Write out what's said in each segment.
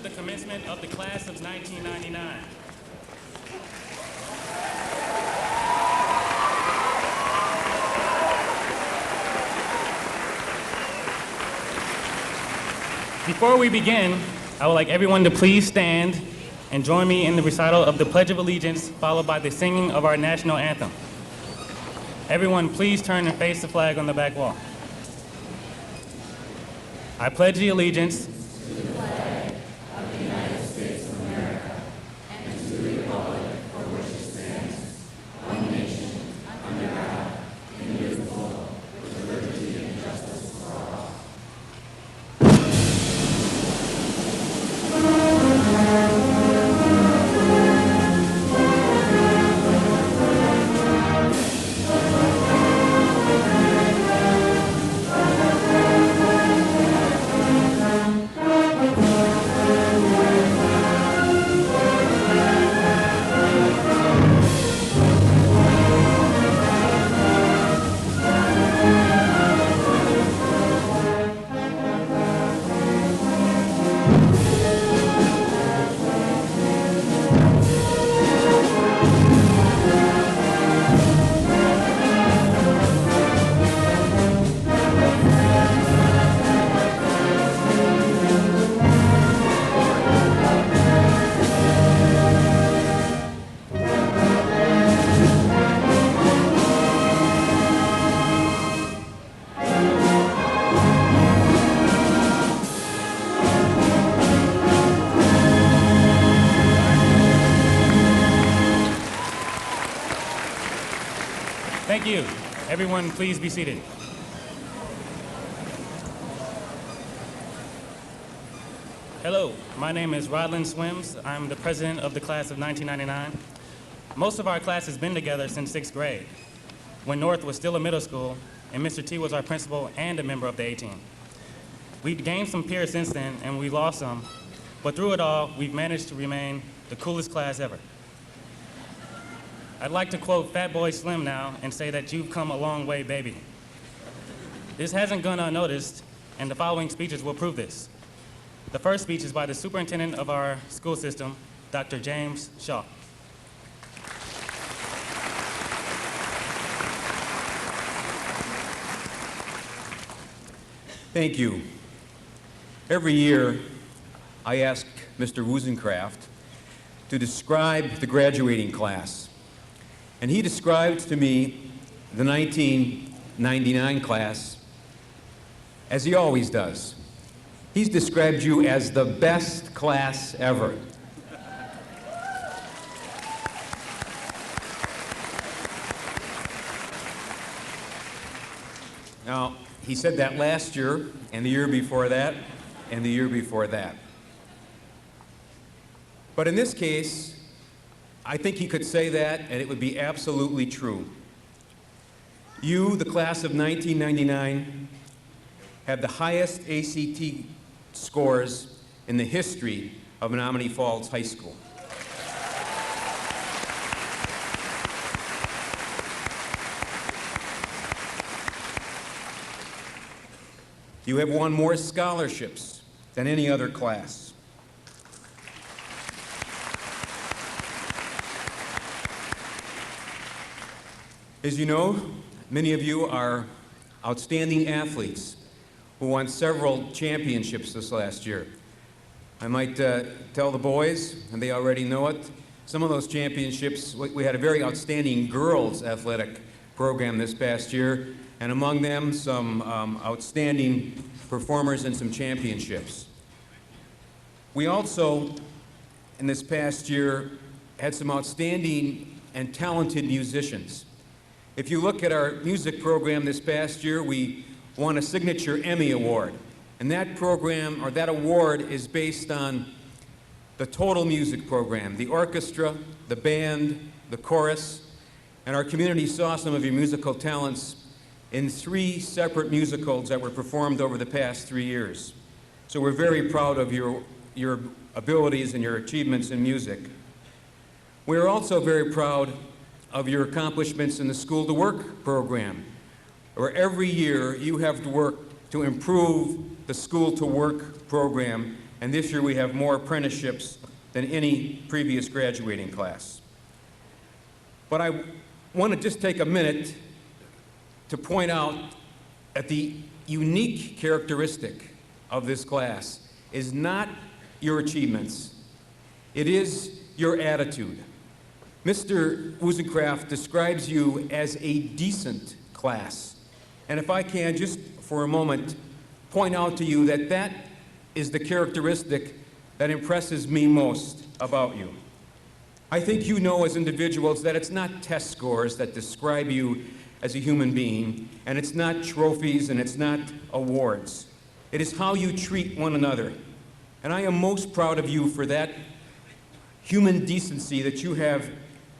the commencement of the class of 1999. Before we begin, I would like everyone to please stand and join me in the recital of the Pledge of Allegiance, followed by the singing of our national anthem. Everyone, please turn and face the flag on the back wall. I pledge the allegiance to the flag of the United States of America and to the republic for which it stands, one nation, under God, indivisible, with liberty and justice for all. Thank you. Everyone, please be seated. Hello, my name is Rodlin Swims. I'm the president of the class of 1999. Most of our class has been together since 6th grade, when North was still a middle school, and Mr. T was our principal and a member of the A team. We've gained some peers since then, and we lost some, but through it all, we've managed to remain the coolest class ever. I'd like to quote Fatboy Slim now and say that you've come a long way, baby. This hasn't gone unnoticed, and the following speeches will prove this. The first speech is by the superintendent of our school system, Dr. James Shaw. Thank you. Every year, I ask Mr. Woozencraft to describe the graduating class. And he described to me the 1999 class as he always does. He's described you as the best class ever. Now, he said that last year, and the year before that, and the year before that. But in this case, I think he could say that, and it would be absolutely true. You, the class of 1999, have the highest ACT scores in the history of Menomonee Falls High School. You have won more scholarships than any other class. As you know, many of you are outstanding athletes who won several championships this last year. I might tell the boys, and they already know it, some of those championships, we had a very outstanding girls athletic program this past year, and among them some outstanding performers and some championships. We also, in this past year, had some outstanding and talented musicians. If you look at our music program this past year, we won a Signature Emmy Award. And that program, or that award, is based on the total music program, the orchestra, the band, the chorus, and our community saw some of your musical talents in 3 separate musicals that were performed over the past 3 years. So we're very proud of your abilities and your achievements in music. We're also very proud of your accomplishments in the School to Work program, where every year you have worked to improve the School to Work program and this year we have more apprenticeships than any previous graduating class. But I want to just take a minute to point out that the unique characteristic of this class is not your achievements. It is your attitude. Mr. Woozencraft describes you as a decent class. And if I can, just for a moment, point out to you that that is the characteristic that impresses me most about you. I think you know as individuals that it's not test scores that describe you as a human being, and it's not trophies and it's not awards. It is how you treat one another. And I am most proud of you for that human decency that you have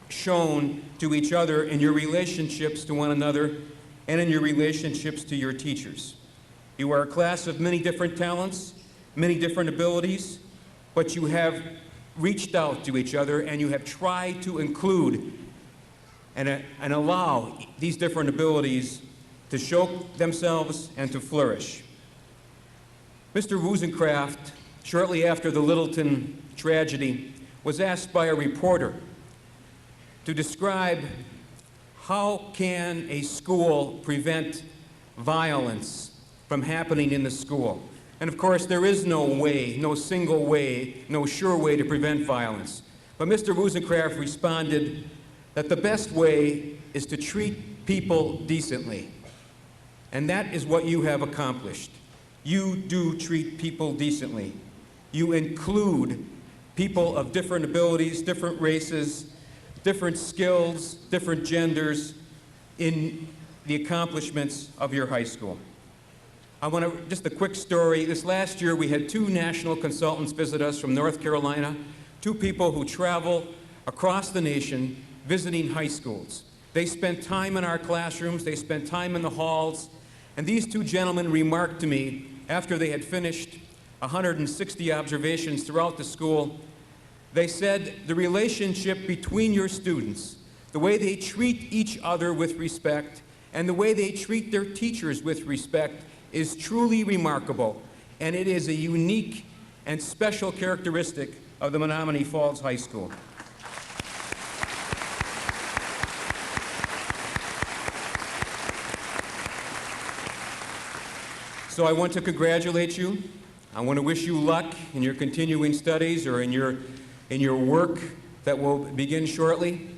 shown to each other in your relationships to one another and in your relationships to your teachers. You are a class of many different talents, many different abilities, but you have reached out to each other and you have tried to include and allow these different abilities to show themselves and to flourish. Mr. Woozencraft, shortly after the Littleton tragedy, was asked by a reporter to describe how can a school prevent violence from happening in the school. And of course, there is no way, no single way, no sure way to prevent violence. But Mr. Woozencraft responded that the best way is to treat people decently. And that is what you have accomplished. You do treat people decently. You include people of different abilities, different races, different skills, different genders in the accomplishments of your high school. I want to, just a quick story. This last year we had 2 national consultants visit us from North Carolina, 2 people who travel across the nation visiting high schools. They spent time in our classrooms, they spent time in the halls, and these 2 gentlemen remarked to me after they had finished 160 observations throughout the school. They said the relationship between your students, the way they treat each other with respect, and the way they treat their teachers with respect is truly remarkable, and it is a unique and special characteristic of the Menomonee Falls High School. So I want to congratulate you. I want to wish you luck in your continuing studies or in your work that will begin shortly.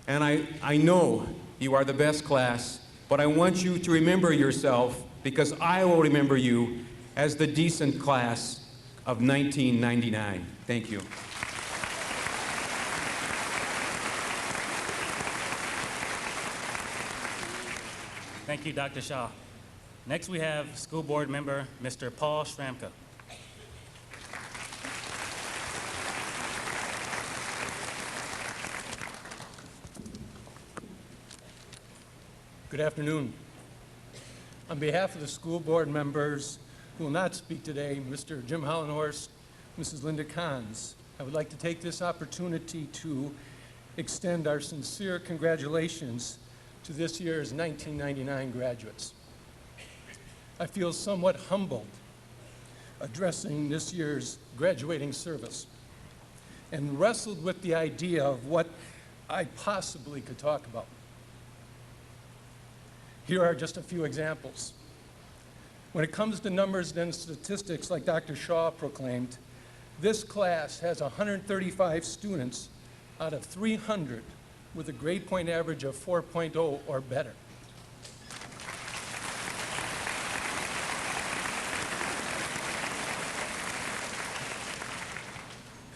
And I know you are the best class, but I want you to remember yourself, because I will remember you as the decent class of 1999. Thank you. Thank you, Dr. Shaw. Next, we have school board member Mr. Paul Schramka. Good afternoon. On behalf of the school board members who will not speak today, Mr. Jim Hollenhorst, Mrs. Linda Kahns, I would like to take this opportunity to extend our sincere congratulations to this year's 1999 graduates. I feel somewhat humbled addressing this year's graduating service and wrestled with the idea of what I possibly could talk about. Here are just a few examples. When it comes to numbers and statistics, like Dr. Shaw proclaimed, this class has 135 students out of 300 with a grade point average of 4.0 or better.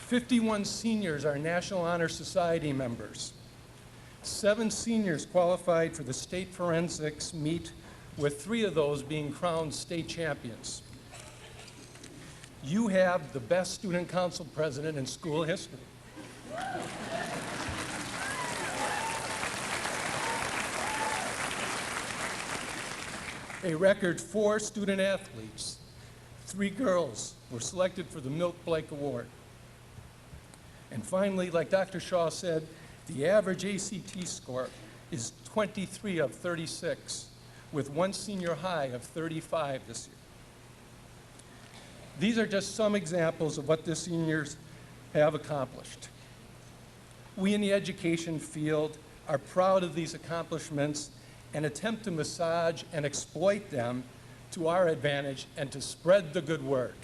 "51 seniors are National Honor Society members. 7 seniors qualified for the state forensics meet, with 3 of those being crowned state champions. You have the best student council president in school history. A record 4 student athletes, 3 girls, were selected for the Milt Blake Award. And finally, like Dr. Shaw said, the average ACT score is 23 of 36, with 1 senior high of 35 this year. These are just some examples of what the seniors have accomplished. We in the education field are proud of these accomplishments and attempt to massage and exploit them to our advantage and to spread the good word.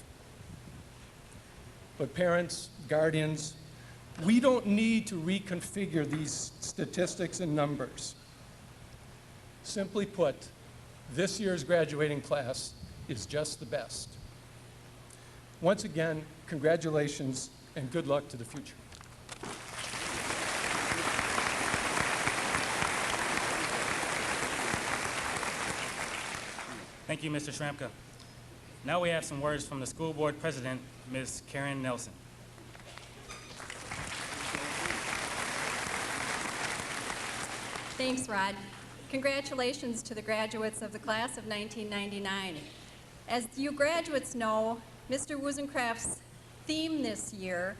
But parents, guardians, we don't need to reconfigure these statistics and numbers. Simply put, this year's graduating class is just the best. Once again, congratulations and good luck to the future. Thank you, Mr. Shramka. Now we have some words from the school board president, Ms. Karen Nelson. Thanks, Rod. Congratulations to the graduates of the class of 1999. As you graduates know, Mr. Wuzencraft's theme this year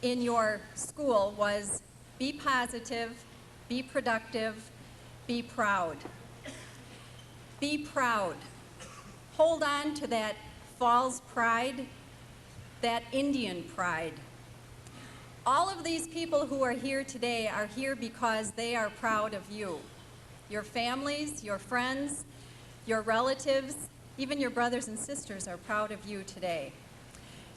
in your school was be positive, be productive, be proud. Be proud. Hold on to that Falls pride, that Indian pride. All of these people who are here today are here because they are proud of you. Your families, your friends, your relatives, even your brothers and sisters are proud of you today.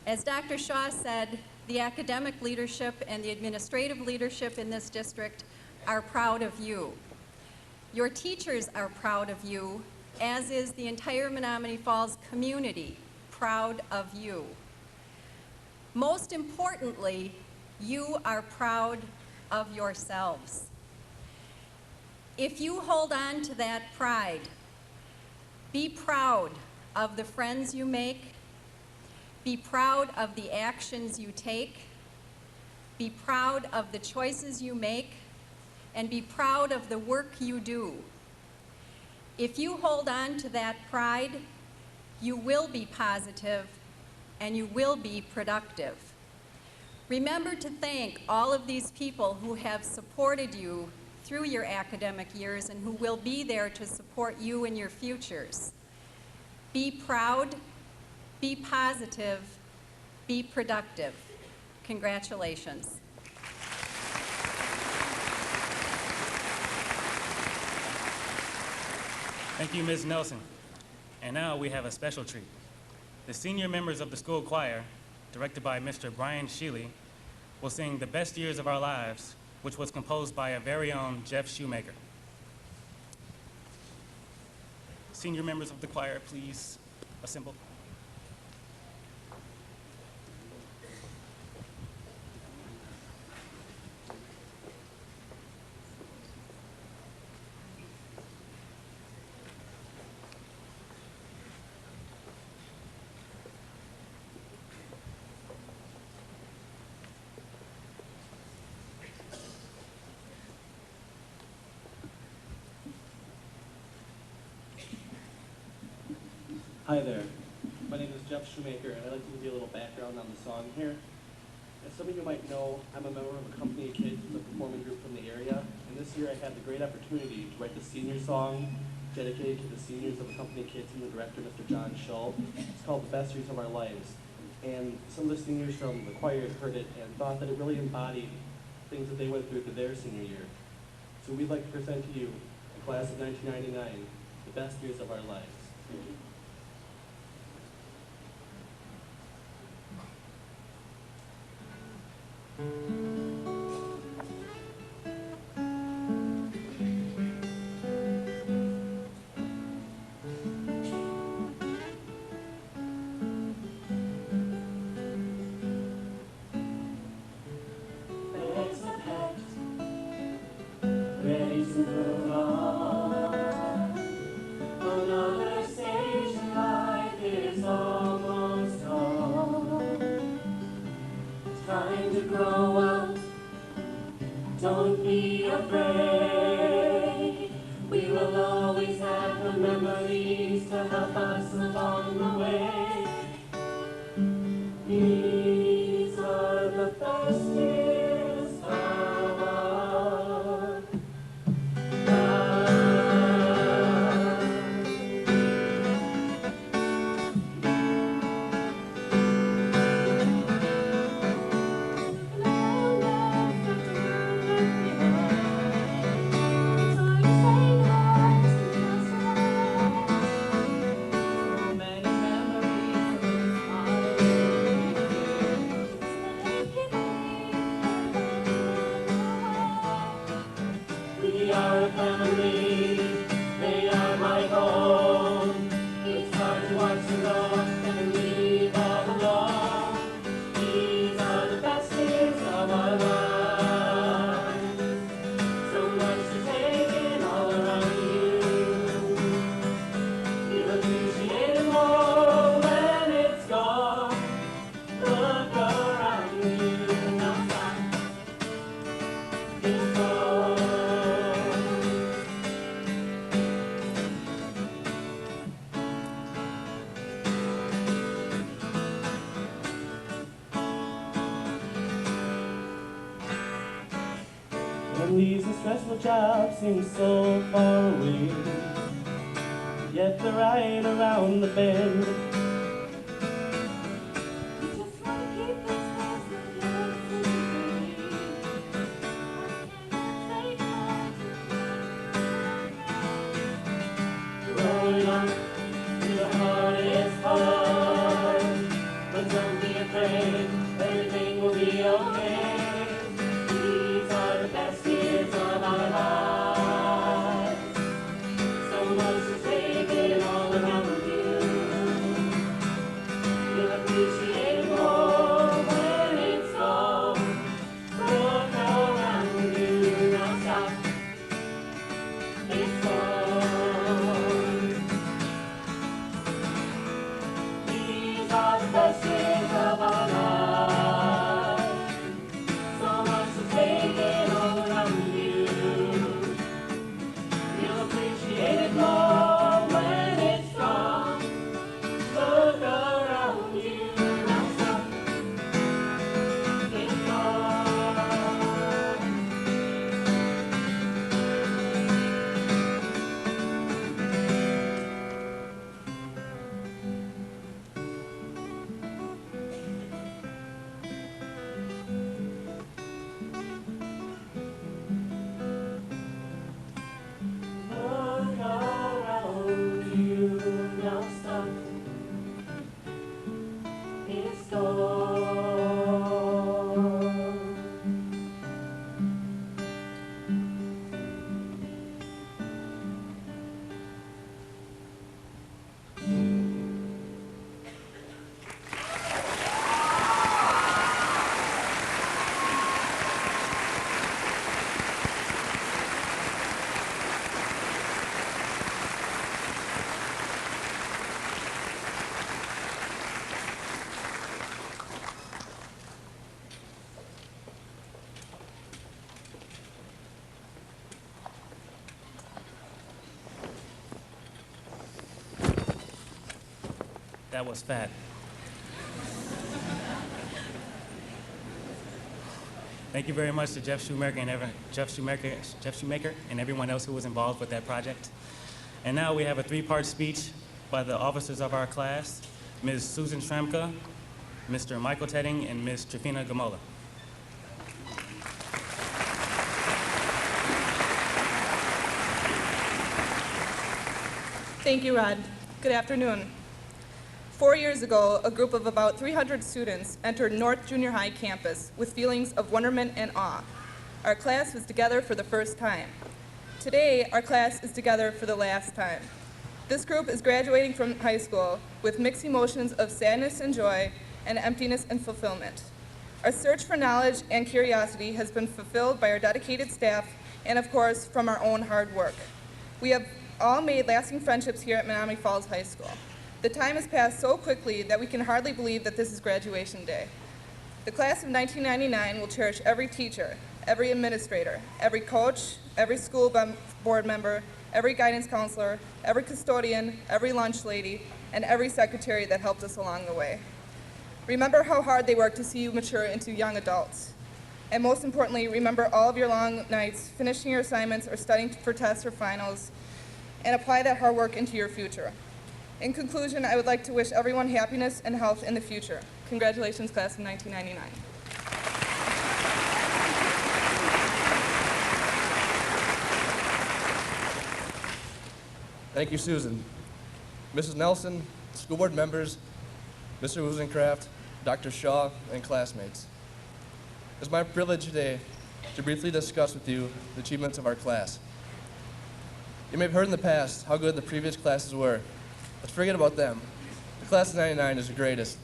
As Dr. Shaw said, the academic leadership and the administrative leadership in this district are proud of you. Your teachers are proud of you, as is the entire Menomonee Falls community proud of you. Most importantly, you are proud of yourselves. If you hold on to that pride, be proud of the friends you make, be proud of the actions you take, be proud of the choices you make, and be proud of the work you do. If you hold on to that pride, you will be positive and you will be productive. Remember to thank all of these people who have supported you through your academic years and who will be there to support you in your futures. Be proud, be positive, be productive. Congratulations. Thank you, Ms. Nelson. And now we have a special treat. The senior members of the school choir, directed by Mr. Brian Sheely, will sing The Best Years of Our Lives, which was composed by our very own Jeff Shoemaker. Senior members of the choir, please assemble. Hi there. My name is Jeff Shoemaker, and I'd like to give you a little background on the song here. As some of you might know, I'm a member of a company of kids with a performing group from the area, and this year I had the great opportunity to write the senior song dedicated to the seniors of a company of kids and the director, Mr. John Shull. It's called The Best Years of Our Lives. And some of the seniors from the choir had heard it and thought that it really embodied things that they went through to their senior year. So we'd like to present to you, the class of 1999, The Best Years of Our Lives. Ready to move on. Another stage in life is almost home. Time to grow up. Don't be afraid. We will always have the memories to help us along the way. These are the best years of our lives. These stressful jobs seem so far away, yet they're right around the bend. Just wanna keep this past the love and Growing up, your heart is hard, but don't be afraid, everything will be okay. These are the best years of our lives. So much to take it all around you. You'll appreciate it more when it's gone. Look around you, now stop. It's gone. These are the best years of our lives. So much to take it all around you. You'll appreciate it more when it's gone. Look around you, now stop. It's gone. Look around you, now stop. It's gone. That was fat. Thank you very much to Jeff Shoemaker and everyone else who was involved with that project. And now we have a three-part speech by the officers of our class, Ms. Susan Shramka, Mr. Michael Tedding, and Ms. Trifina Gamola. Thank you, Rod. Good afternoon. 4 years ago, a group of about 300 students entered North Junior High campus with feelings of wonderment and awe. Our class was together for the first time. Today, our class is together for the last time. This group is graduating from high school with mixed emotions of sadness and joy and emptiness and fulfillment. Our search for knowledge and curiosity has been fulfilled by our dedicated staff and, of course, from our own hard work. We have all made lasting friendships here at Menomonee Falls High School. The time has passed so quickly that we can hardly believe that this is graduation day. The class of 1999 will cherish every teacher, every administrator, every coach, every school board member, every guidance counselor, every custodian, every lunch lady, and every secretary that helped us along the way. Remember how hard they worked to see you mature into young adults. And most importantly, remember all of your long nights finishing your assignments or studying for tests or finals, and apply that hard work into your future. In conclusion, I would like to wish everyone happiness and health in the future. Congratulations, class of 1999. Thank you, Susan. Mrs. Nelson, school board members, Mr. Wozencraft, Dr. Shaw, and classmates. It's my privilege today to briefly discuss with you the achievements of our class. You may have heard in the past how good the previous classes were. Let's forget about them. The class of 99 is the greatest.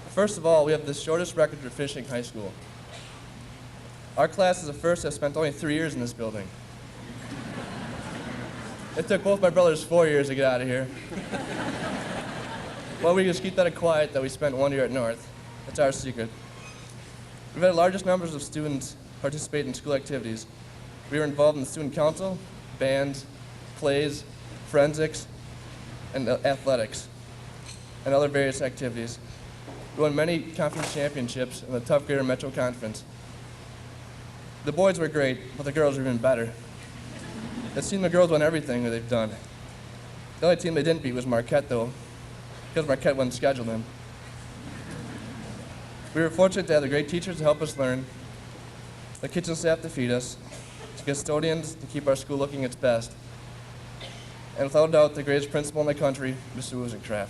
First of all, we have the shortest record for finishing high school. Our class is the first that have spent only 3 years in this building. It took both my brothers 4 years to get out of here. Well, we just keep that quiet that we spent 1 year at North. That's our secret. We've had the largest numbers of students participate in school activities. We were involved in the student council, band, plays, forensics, and athletics, and other various activities. We won many conference championships in the Tough Grader Metro Conference. The boys were great, but the girls were even better. It seemed the girls won everything that they've done. The only team they didn't beat was Marquette, though, because Marquette wouldn't schedule them. We were fortunate to have the great teachers to help us learn, the kitchen staff to feed us, the custodians to keep our school looking its best, and without doubt, the greatest principal in the country, Mr. Wozencraft.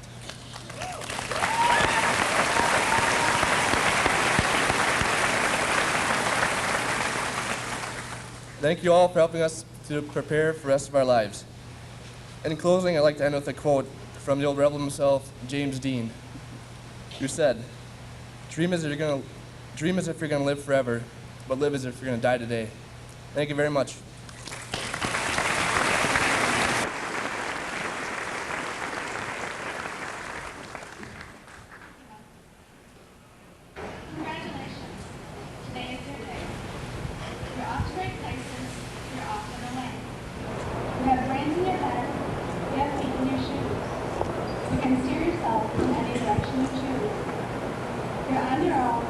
Thank you all for helping us to prepare for the rest of our lives. In closing, I'd like to end with a quote from the old rebel himself, James Dean, who said, dream as if you're gonna live forever, but live as if you're gonna die today. Thank you very much. Congratulations. Today is your day. You're off to great places. You're off on the way. You have brains in your head. You have feet in your shoes. You can steer yourself in any direction you choose. You're on your own,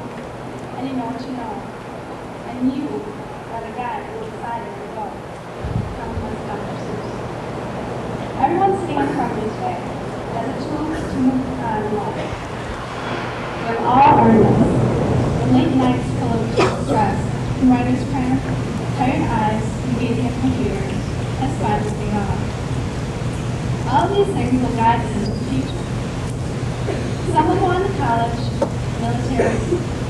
and you know what you know. And you are the guy who decided to go. From Dr. Seuss. Everyone sitting in front of you today has a tool to move on in life. We have all earned this. The late nights full of stress and writer's cramp, tired eyes, and gazing at computers has finally paid off. All these things will guide us into the future. Some will go on to college, military,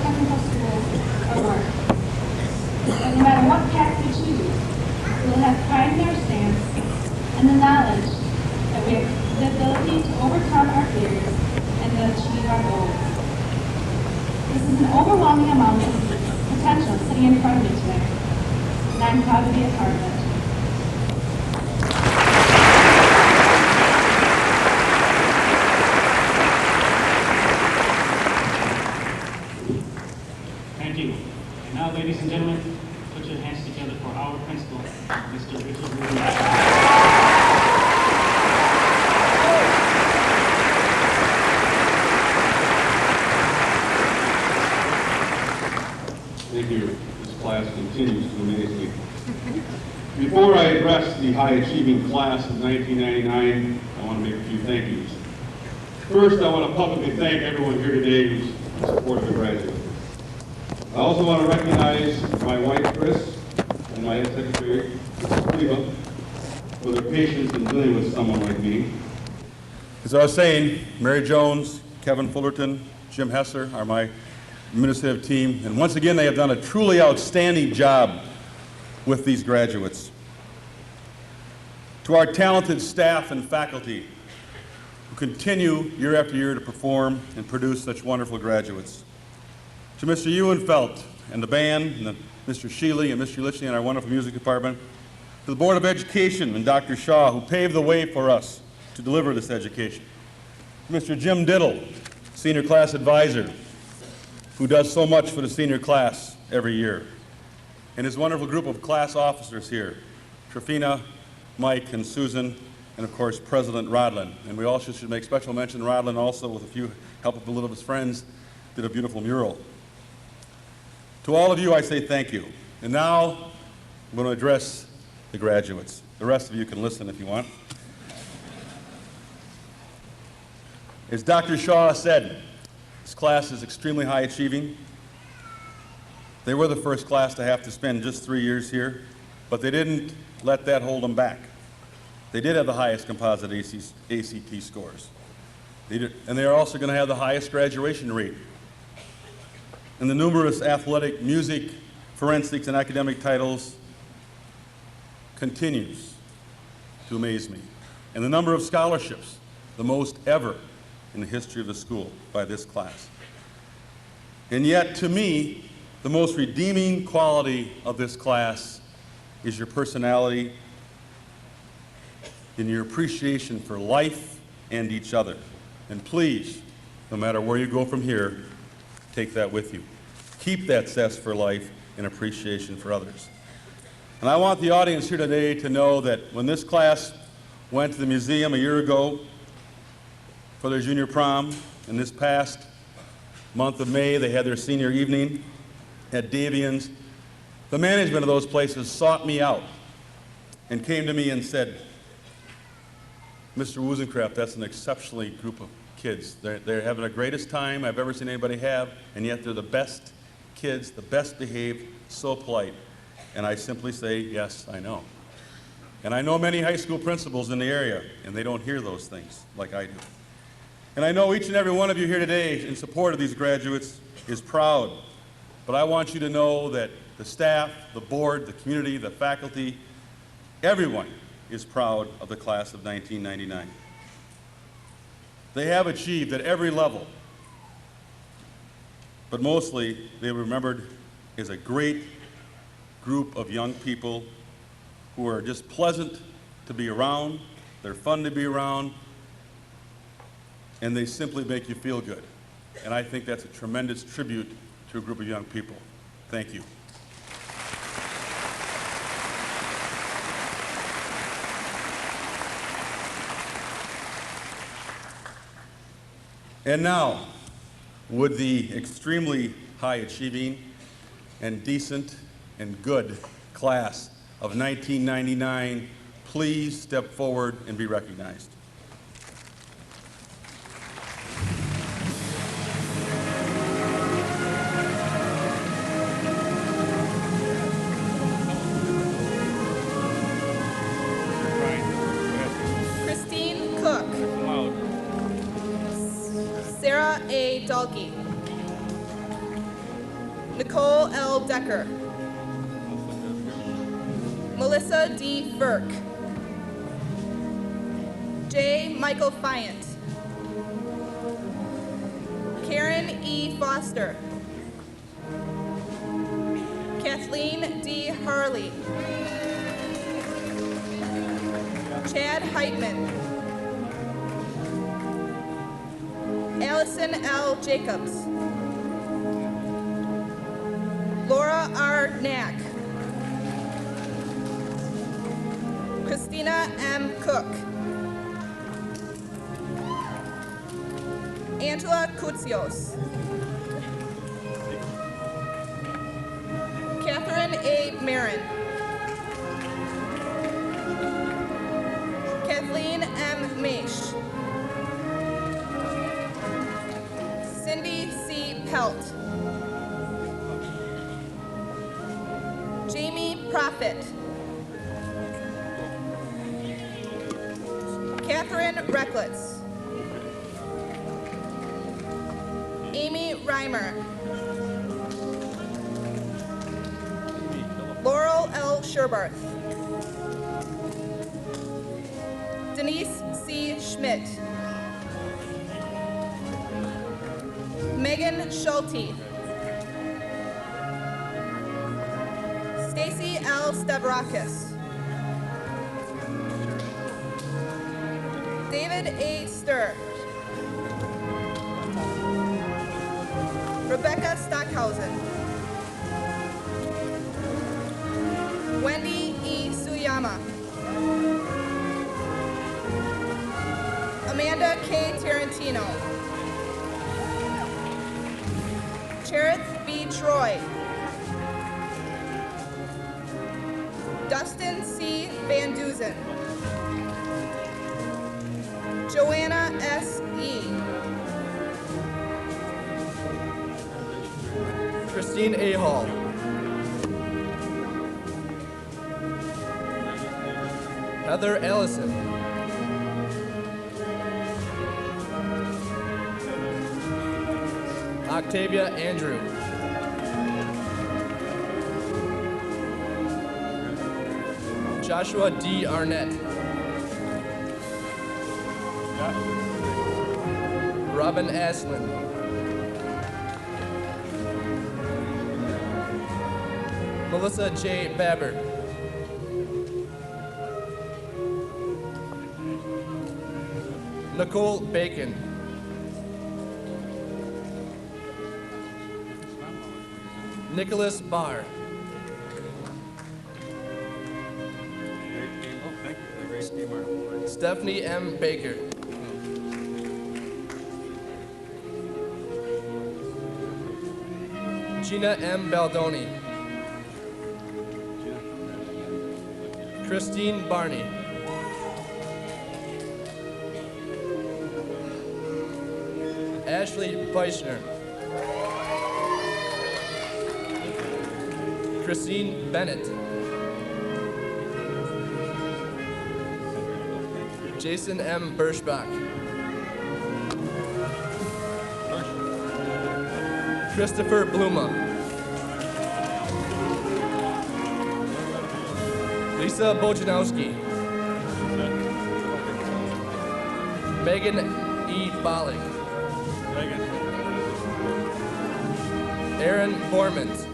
technical school, or work. But no matter what path we choose, we will have pride in our stance and the knowledge that we have the ability to overcome our fears and to achieve our goals. This is an overwhelming amount of potential sitting in front of me today, and I'm proud to be a part of it. Thank you. And now, ladies and gentlemen, put your hands together for our principal, Mr. Richard Wozencraft. Thank you. This class continues to amaze me. Before I address the high-achieving class of 1999, I want to make a few thank yous. First, I want to publicly thank everyone here today who's in support of the graduate. I also want to recognize my wife, Chris, and my head secretary, Mrs. Cleva, for their patience in dealing with someone like me. As I was saying, Mary Jones, Kevin Fullerton, Jim Hesser are my administrative team, and once again they have done a truly outstanding job with these graduates. To our talented staff and faculty who continue year after year to perform and produce such wonderful graduates. To Mr. Ewenfelt and the band, and Mr. Shealy and Mr. Litchley and our wonderful music department. To the Board of Education and Dr. Shaw, who paved the way for us to deliver this education. To Mr. Jim Diddle, Senior Class Advisor, who does so much for the senior class every year. And his wonderful group of class officers here, Trifina, Mike, and Susan, and of course, President Rodlin. And we also should make special mention, Rodlin also, with a few help of a little of his friends, did a beautiful mural. To all of you, I say thank you. And now, I'm going to address the graduates. The rest of you can listen if you want. As Dr. Shaw said, this class is extremely high achieving. They were the first class to have to spend just 3 years here, but they didn't let that hold them back. They did have the highest composite ACT scores. And they are also going to have the highest graduation rate. And the numerous athletic, music, forensics, and academic titles continues to amaze me. And the number of scholarships, the most ever in the history of the school by this class. And yet, to me, the most redeeming quality of this class is your personality and your appreciation for life and each other. And please, no matter where you go from here, take that with you. Keep that zest for life and appreciation for others. And I want the audience here today to know that when this class went to the museum a year ago for their junior prom, and this past month of May, they had their senior evening at Davian's. The management of those places sought me out and came to me and said, Mr. Woozencraft, that's an exceptionally group of kids. They're having the greatest time I've ever seen anybody have, and yet they're the best kids, the best behaved, so polite. And I simply say, yes, I know. And I know many high school principals in the area, and they don't hear those things like I do. And I know each and every one of you here today in support of these graduates is proud. But I want you to know that the staff, the board, the community, the faculty, everyone is proud of the class of 1999. They have achieved at every level, but mostly they were remembered as a great group of young people who are just pleasant to be around, they're fun to be around, and they simply make you feel good. And I think that's a tremendous tribute to a group of young people. Thank you. And now, would the extremely high achieving and decent and good class of 1999 please step forward and be recognized? Christine Cook. Sarah A. Dalkey. Nicole L. Decker. Melissa D. Burke. J. Michael Fyant. Karen E. Foster. Kathleen D. Harley. Chad Heitman. Allison L. Jacobs. Laura R. Knack. Christina M. Cook. Angela Koutsios. Catherine A. Marin. Kathleen M. Maish. Cindy C. Pelt. Jamie Prophet. Catherine Recklitz. Amy Reimer. Laurel L. Sherbarth. Denise C. Schmidt. Megan Schulte. Stacy L. Stavrakis. David A. Sturr. Rebecca Stockhausen. Wendy E. Suyama. Amanda K. Tarantino. Cherith B. Troy. Dustin C. Van Duzen. Joanna S. E. Christine A. Hall. Heather Allison. Octavia Andrew. Joshua D. Arnett. Robin Aslin. Melissa J. Babber. Nicole Bacon. Nicholas Barr. Stephanie M. Baker. Gina M. Baldoni. Christine Barney. Ashley Feischner. Christine Bennett. Jason M. Birschbach. Christopher Bluma. Lisa Bojanowski. Megan E. Bollig. Aaron Bormans.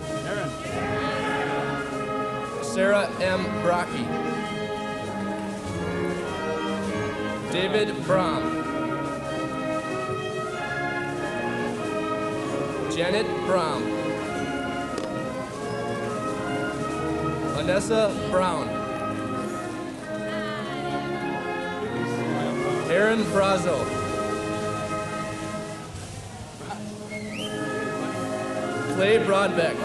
Sarah M. Brocky. David Brom. Janet Brown. Vanessa Brown. Aaron Brazo. Clay Broadbeck.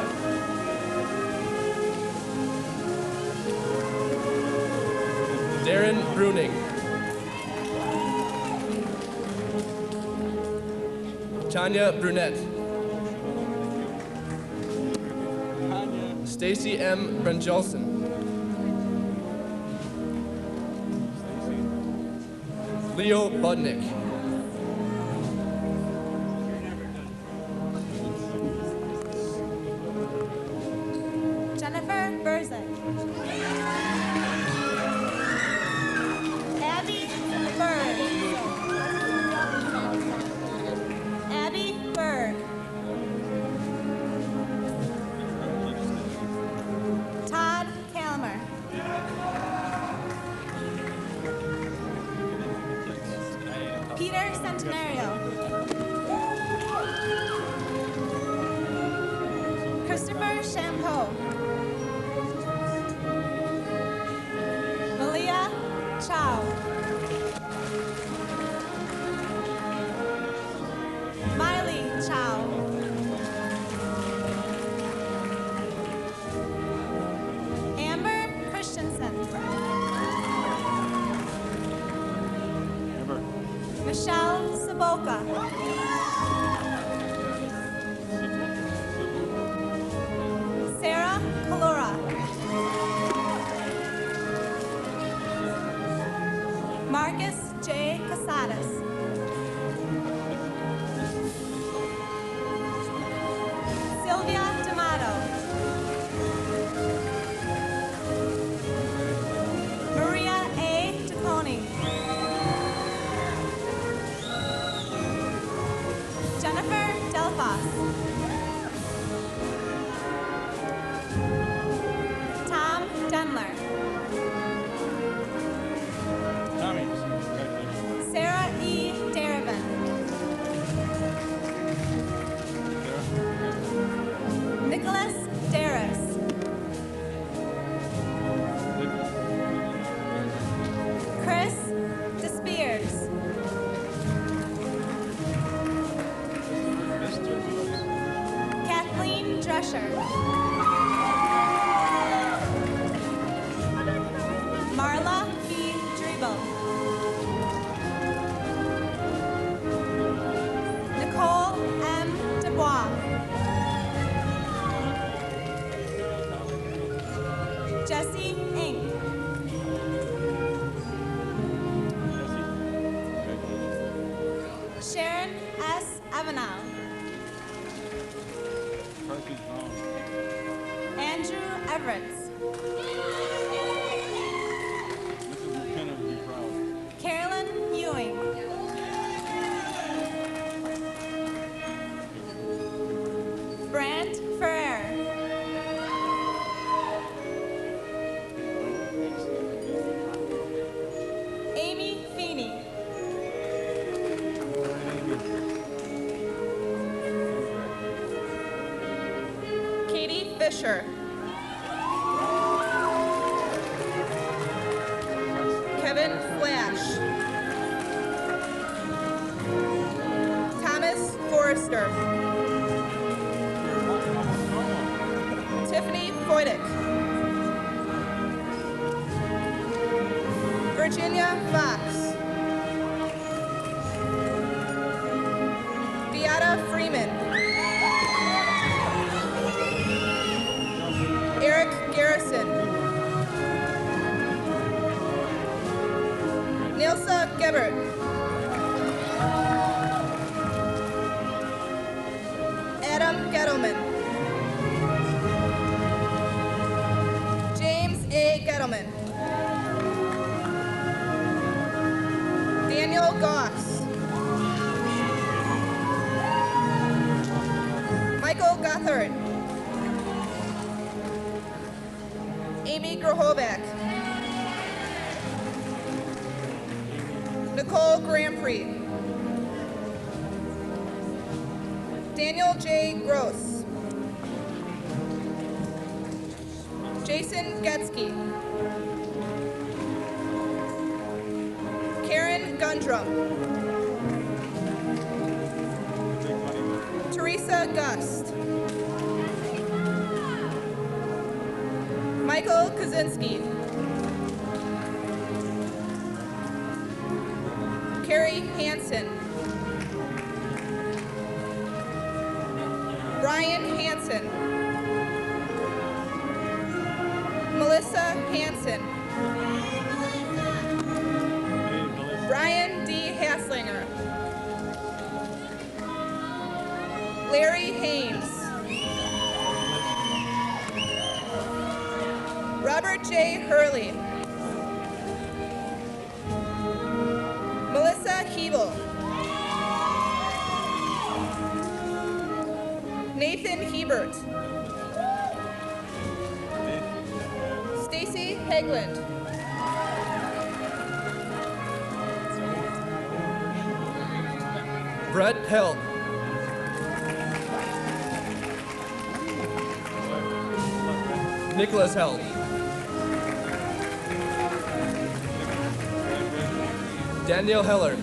Darren Bruning. Tanya Brunette. Stacy M. Brunjolson. Leo Budnick. Jennifer Burzek. Abby Berg. Abby Berg. Todd Kalmer. Peter Centenario. Christopher Champeau. Malia Chow. Miley Chow. Amber Christensen. Michelle Saboka. Sarah Kalora. Marcus J. Casadas. Sylvia D'Amato. Maria A. DeConing. Jennifer Delfos. Tom Denler. Sarah E. Darabin. Nicholas Darris. Chris DeSpears. Kathleen Drescher. Marla B. Drebel. Nicole M. Dubois. Jesse Inc. Sharon S. Avenel. Andrew Everett. Carolyn Ewing. Brant Ferrer. Amy Feeney. Katie Fisher. Kevin Flash. Thomas Forrester. Boydick. Virginia Fox. Beata Freeman. Eric Garrison. Nilsa Gebert. Adam Gettleman. James A. Gettleman. Daniel Goss. Michael Gothard. Amy Grohovac. Nicole Grandpré. Daniel J. Gross. Jason Getsky. Karen Gundrum. Teresa Gust. Michael Kaczynski. Carrie Hansen. Brian Hansen. Melissa Hansen. Brian D. Haslinger. Larry Hames. Robert J. Hurley. Melissa Hebel. Nathan Hebert. Stacy Hegland. Brett Held. Nicholas Held. Daniel Heller.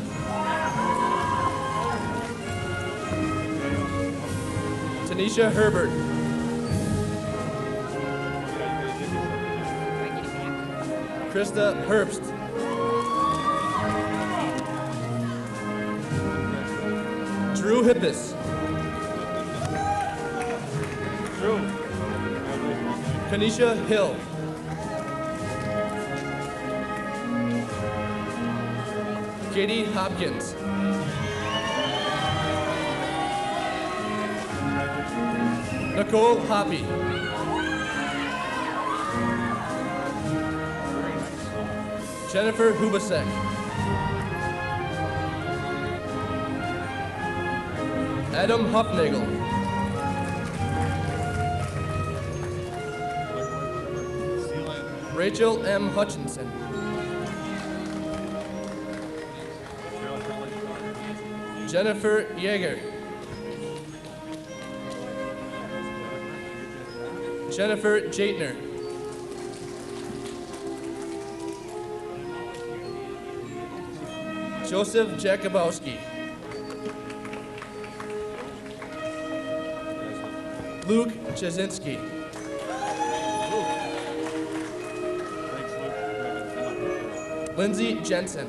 Tanisha Herbert. Krista Herbst. Drew Hippis. Kanisha Hill. Katie Hopkins. Nicole Hoppy. Jennifer Hubasek. Adam Hufnagel. Rachel M. Hutchinson. Jennifer Yeager. Jennifer Jaitner. Joseph Jakubowski. Luke Jasinski. Lindsay Jensen.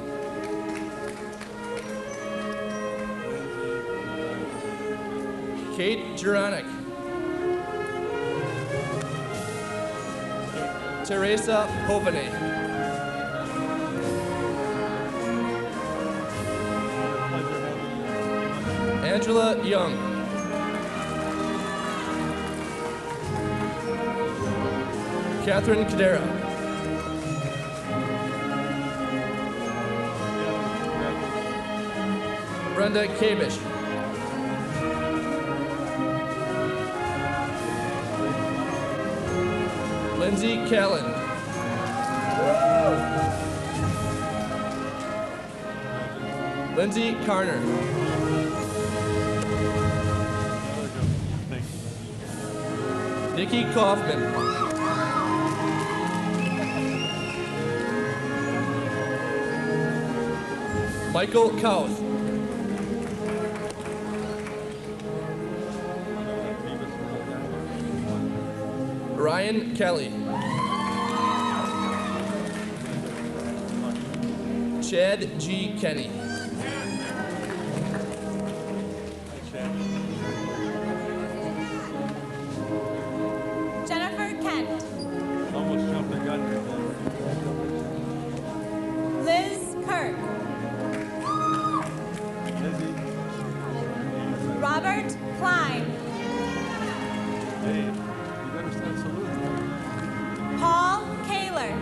Kate Juronic. Teresa Hovane. Angela Young. Catherine Cadera. Brenda Kabish. Lindsay Callan. Lindsay Carner. Nikki Kaufman. Michael Kauth. Ryan Kelly. Chad G. Kenny. Jennifer Kent. Almost jumped the gun. Liz Kirk. Robert Klein. Hey, you better start saluting. Paul Kaler.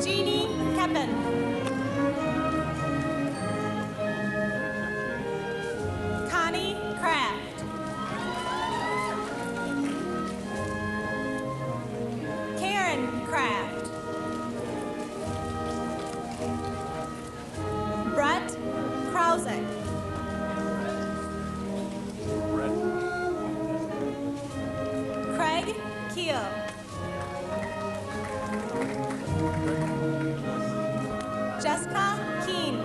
Jeannie Keppen. Connie Kraft. Karen Kraft. Brett Krause. Craig Keel. Jessica Keen.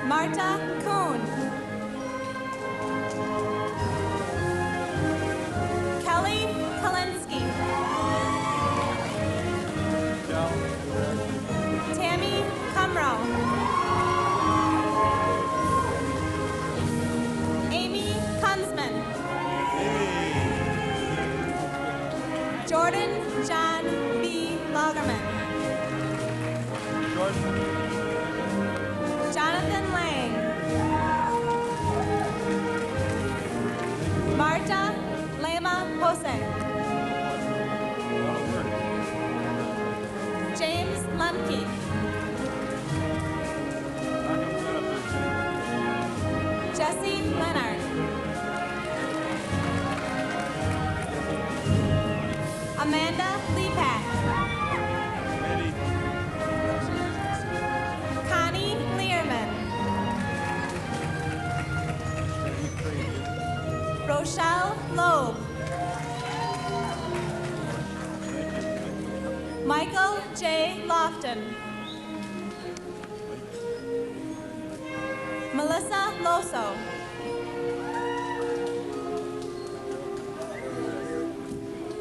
Marta Kuhn. Kelly Kalinsky. Tammy Cumrow. Amy Kunzman. Jordan John B. Lagerman. Jonathan Lang. Marta Lema Jose. James Lemke. Jesse Leonard. Amanda Lepak. Connie Learman. Rochelle Loeb. Michael J. Lofton. Melissa Loso.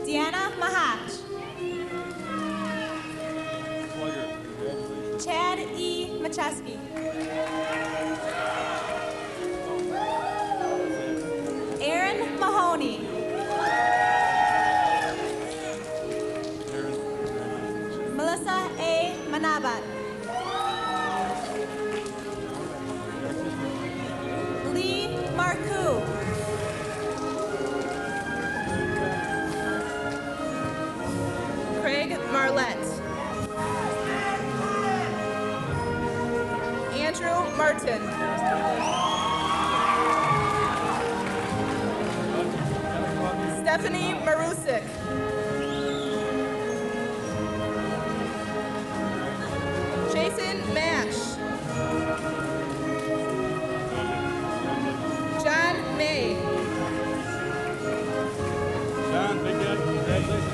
Deanna Mahach. Chad E. Macheski. Aaron Mahoney. Melissa A. Manabat. Lee Marcoux. Craig Marlette. Andrew Martin. Stephanie Marusik. Jason Mash. John May. John, big guy. Congratulations.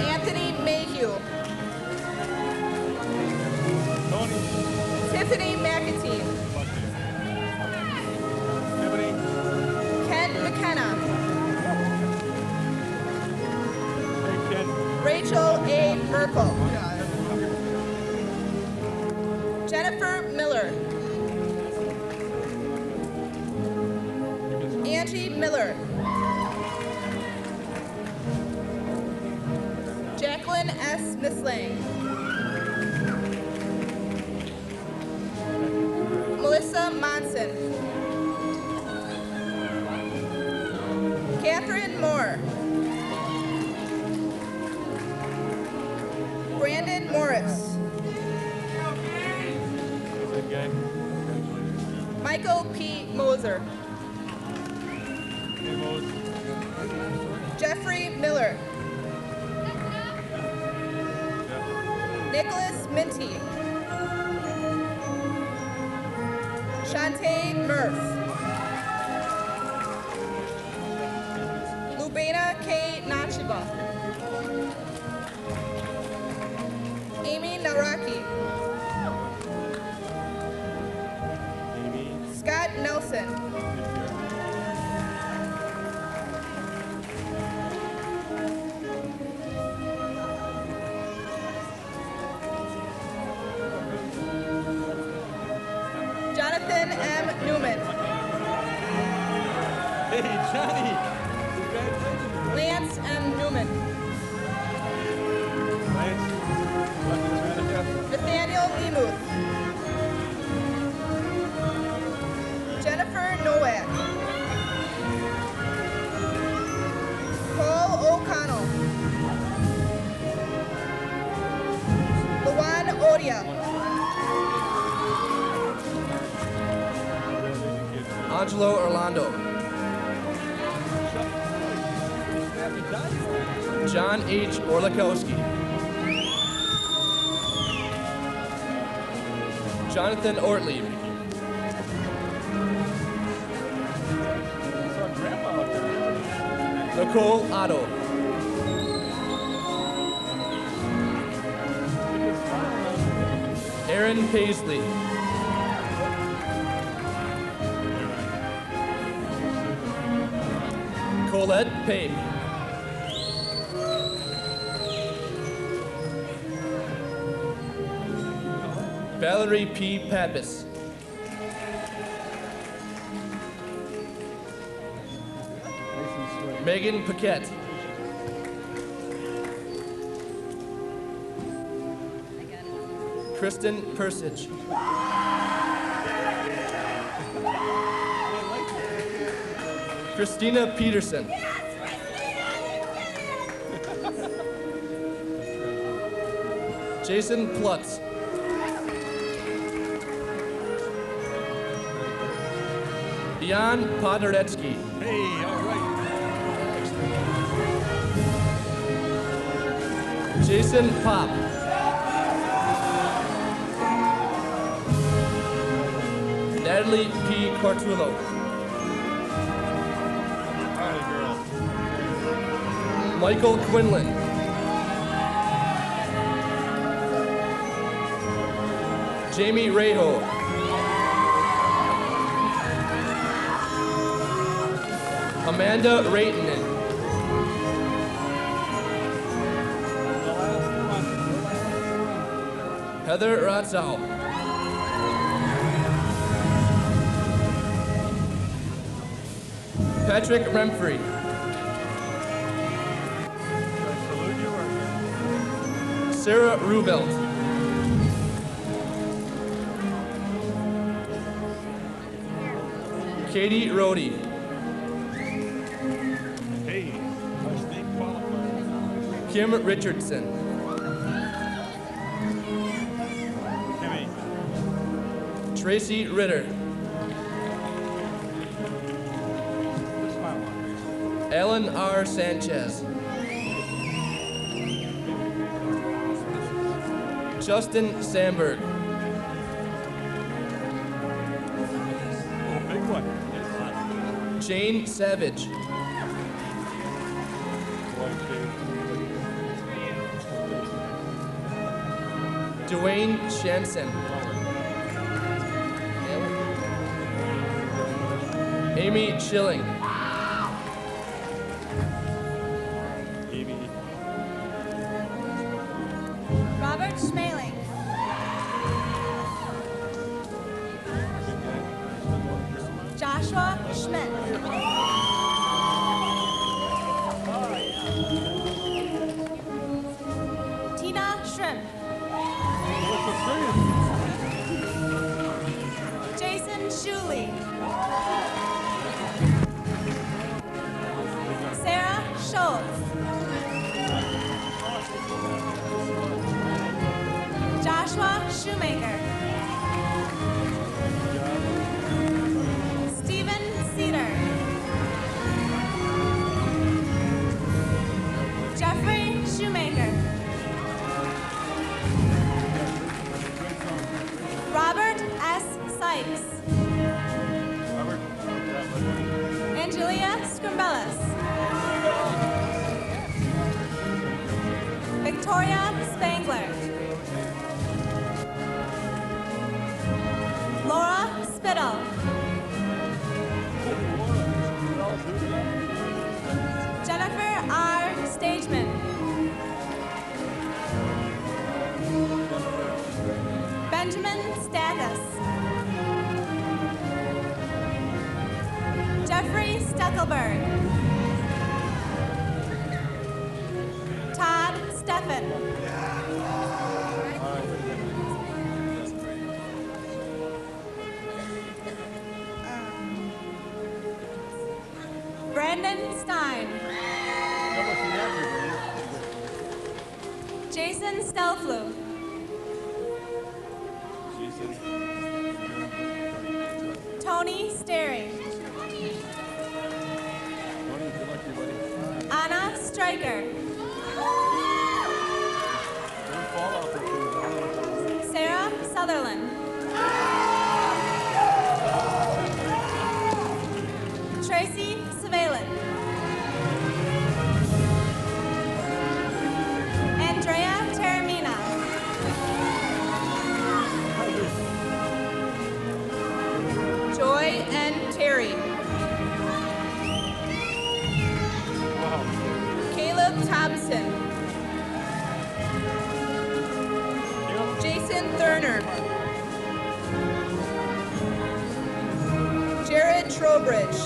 Anthony Mayhew. Tony. Tiffany McAtee. Tiffany. Ken McKenna. Hey, Ken. Rachel A. Merkel. Jennifer Miller. Angie Miller. Jacqueline S. Mislang. Melissa Monson. Catherine Moore. Brandon Morris. Big guy. Michael P. Moser. Hey, Mose. Jeffrey Miller. Nicholas Minty. Shantae Murph. Lubena K. Nachiba. Amy Naraki. Scott Nelson. Jonathan M. Newman. Hey, Johnny. Lance M. Newman. Nathaniel Lemuth. Jennifer Nowak. Paul O'Connell. Luan Odia. Angelo Orlando. John H. Orlikowski. Jonathan Ortlieb. Nicole Otto. Aaron Paisley. Colette Pape. Valerie P. Pappas. Megan Paquette. Kristen Persich. Christina Peterson. Jason Plutz. Jan Podoretsky. Hey, all right. Jason Pop. Natalie P. Cortullo. Michael Quinlan. Jamie Reho. Amanda Raytonen. Heather Ratzow. Patrick Remfrey. Sarah Rubelt. Katie Rohde. Hey, our state qualifier. Kim Richardson. Kimmy. Tracy Ritter. Alan R. Sanchez. Justin Sandberg. Oh, big one. Jane Savage. Dwayne Shanson. Amy Schilling. Robert Schmaling. Joshua Schmidt. Tina Shrimp. Jason Shuley. Sarah Schultz. Joshua Shoemaker. Stephen Cedar. Jeffrey Shoemaker. Robert S. Sykes. Angelia Scrimbellis. Victoria Spangler. Benjamin Stathis. Jeffrey Stuckelberg. Todd Steffen. Brandon Stein. Jason Stelflu. Tony Sterry. Anna Stryker. Sarah Sutherland. Tracy Savalan. Andrea Taramina. Joy N. Terry. Caleb Thompson. Jason Thurner. Jared Trowbridge.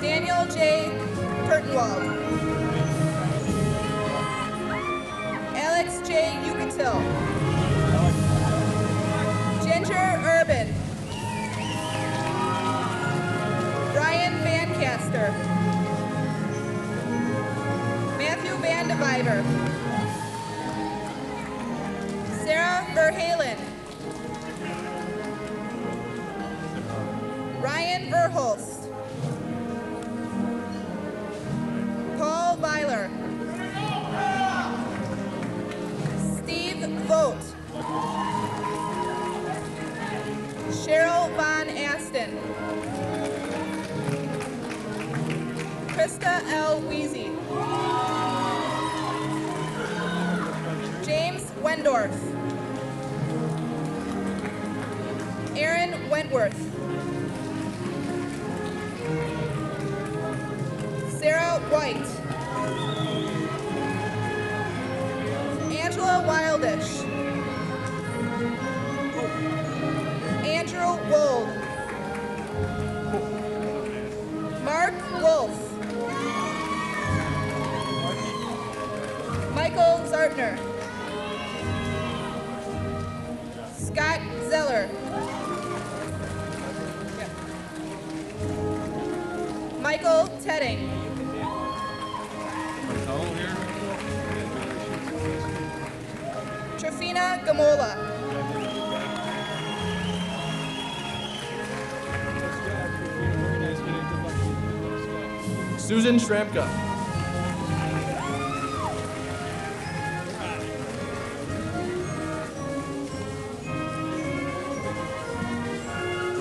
Daniel J. Kurtenwald. Alex J. Yucatil. Ginger Urban. Brian Vancaster. Matthew Vandeviver. Sarah Verhalen. Ryan Verhulst. Paul Weiler. Steve Vogt. Cheryl Von Aston. Krista L. Weezy. James Wendorf. Aaron Wentworth. Sarah White. Angela Wildish. Andrew Wold. Mark Wolf. Michael Zartner. Scott Zeller. Michael Tedding. Trifina Gamola. Susan Shramka.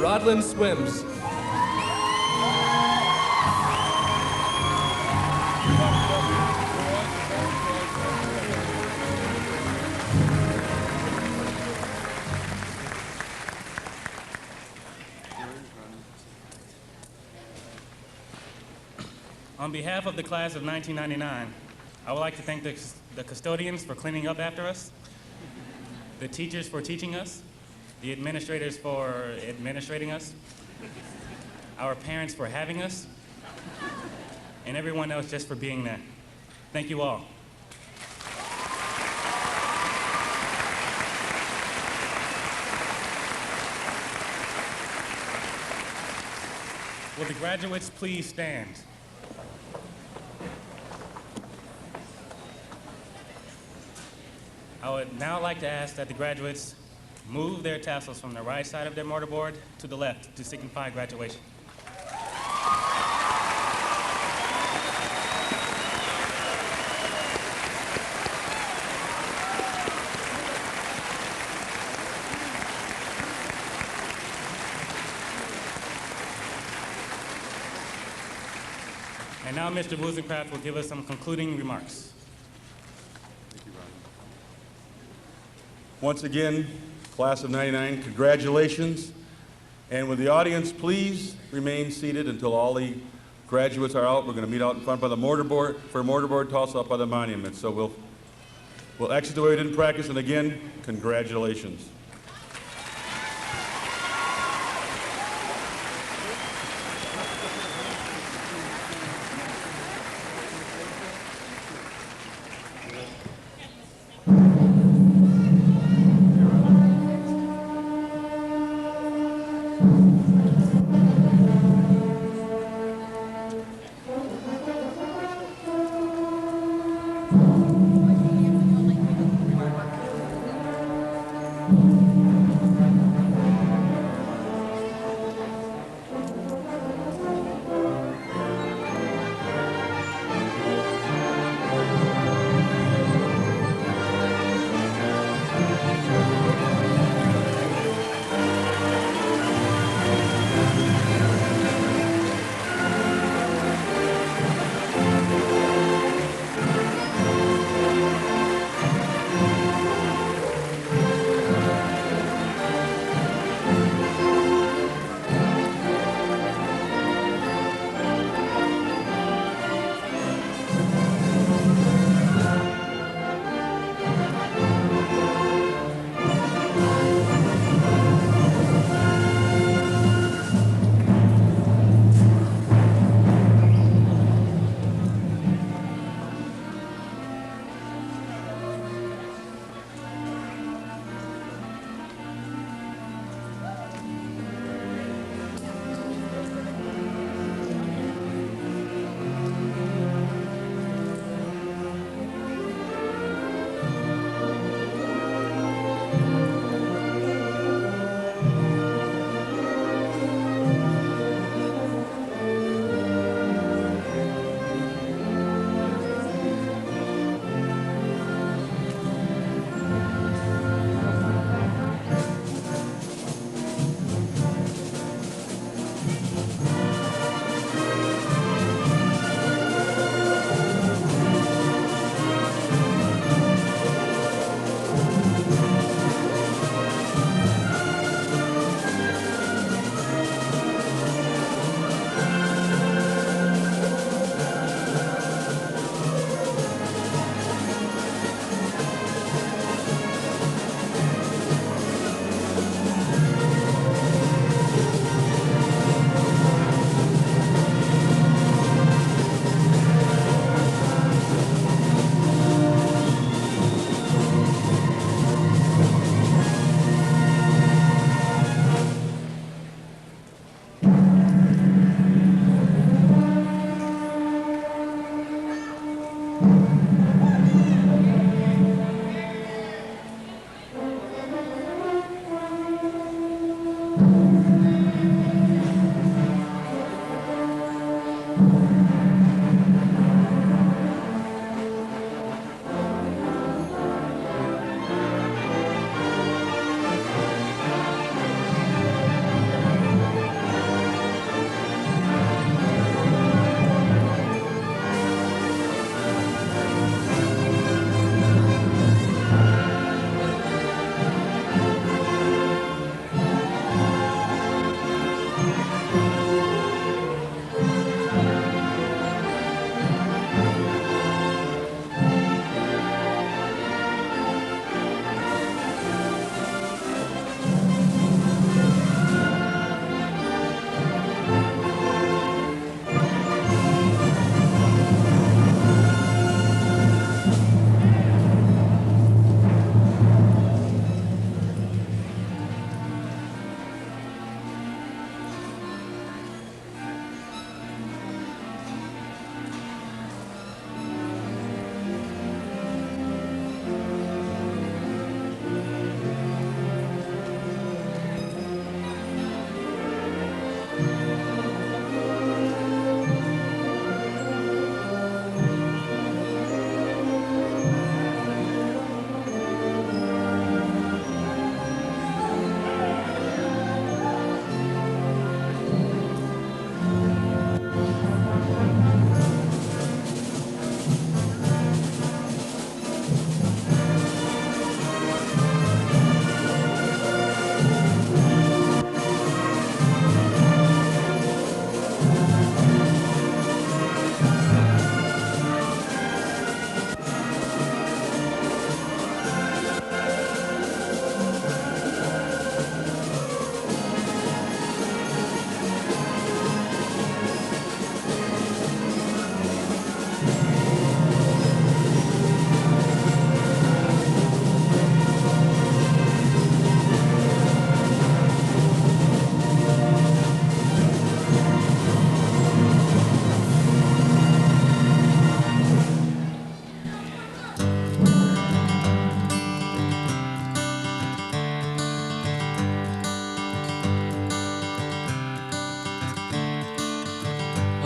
Rodlin Swims. On behalf of the class of 1999, I would like to thank the custodians for cleaning up after us, the teachers for teaching us, the administrators for administrating us, our parents for having us, and everyone else just for being there. Thank you all. Will the graduates please stand? I would now like to ask that the graduates move their tassels from the right side of their mortarboard to the left to signify graduation. And now Mr. Wozencraft will give us some concluding remarks. Once again, class of 99, congratulations. And would the audience please remain seated until all the graduates are out. We're going to meet out in front by the mortarboard, for mortarboard toss up by the monument. So we'll will exit the way we didn't practice, and again, congratulations. Thank you.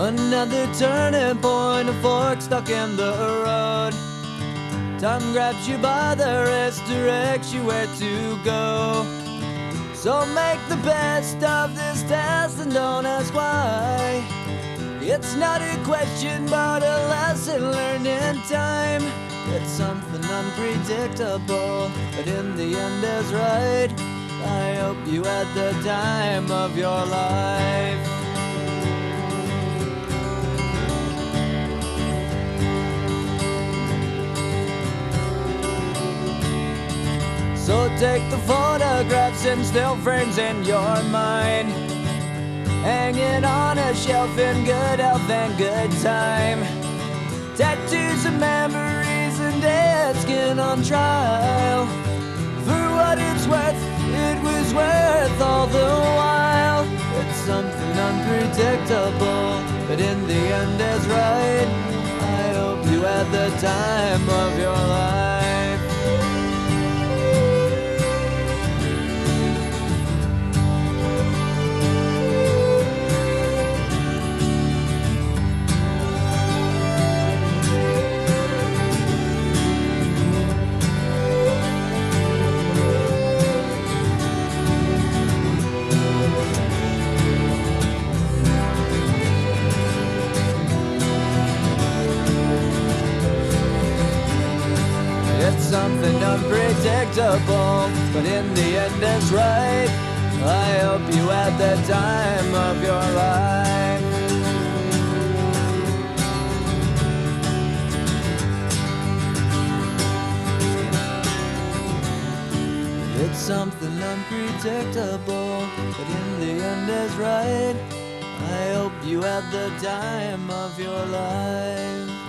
Another turning point, a fork stuck in the road. Time grabs you by the wrist, directs you where to go. So make the best of this test and don't ask why. It's not a question but a lesson learned in time. It's something unpredictable, but in the end is right. I hope you had the time of your life. So take the photographs and still frames in your mind, hanging on a shelf in good health and good time. Tattoos of memories and dead skin on trial. For what it's worth, it was worth all the while. It's something unpredictable, but in the end is right. I hope you had the time of your life. Something unpredictable, but in the end is right. I hope you had the time of your life. It's something unpredictable, but in the end is right. I hope you had the time of your life.